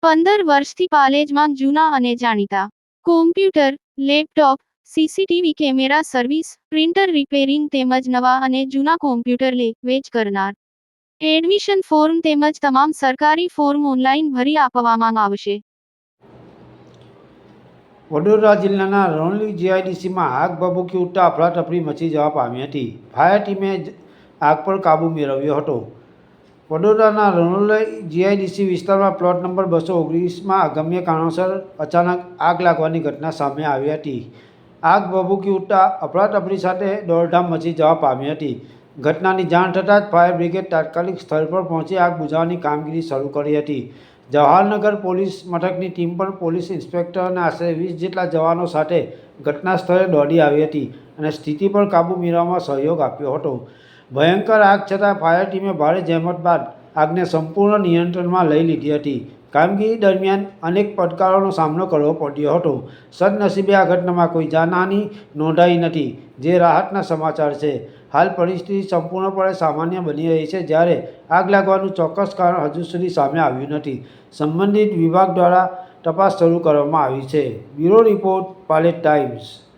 15 વર્ષથી પાલેજમાં જૂના અને જાણીતા computer, laptop, CCTV camera service, printer repairing તેમજ નવા અને જૂના કોમ્પ્યુટર લે-વેચ કરનાર. એડમિશન ફોર્મ તેમજ તમામ સરકારી ફોર્મ ઓનલાઈન ભરી આપવામાં આવશે. વડોદરા જિલ્લાના રણલી જીઆઈડીસીમાં આગ ભભૂકી ઉઠતા અફરાતફરી મચી જવા પામી હતી. ફાયર ટીમે આગ પર કાબૂ મેળવ્યો હતો. વડોદરાના રણોલી જીઆઈડીસી વિસ્તારમાં પ્લોટ નંબર 219માં અગમ્ય કારણોસર અચાનક આગ લાગવાની ઘટના સામે આવી હતી. આગ ભભૂકી ઉઠતા અફરાતફરી સાથે દોડધામ મચી જવા પામી હતી. ઘટનાની જાણ થતાં જ ફાયર બ્રિગેડ તાત્કાલિક સ્થળ પર પહોંચી આગ બુઝાવવાની કામગીરી શરૂ કરી હતી. જવાહરનગર પોલીસ મથકની ટીમ પણ પોલીસ ઇન્સ્પેક્ટર અને આશરે 20 જેટલા જવાનો સાથે ઘટના સ્થળે દોડી આવી હતી અને સ્થિતિ પર કાબૂ મેળવવામાં સહયોગ આપ્યો હતો. ભયંકર આગ છતાં ફાયર ટીમે ભારે જહેમત બાદ આગને સંપૂર્ણ નિયંત્રણમાં લઈ લીધી હતી. કામગીરી દરમિયાન અનેક પડકારોનો સામનો કરવો પડ્યો હતો. સદનસીબે આ ઘટનામાં કોઈ જાનહાનિ નોંધાઈ નથી, જે રાહતના સમાચાર છે. હાલ પરિસ્થિતિ સંપૂર્ણપણે સામાન્ય બની રહી છે, જ્યારે આગ લાગવાનું ચોક્કસ કારણ હજુ સુધી સામે આવ્યું નથી. સંબંધિત વિભાગ દ્વારા તપાસ શરૂ કરવામાં આવી છે. Bureau report, Palej times.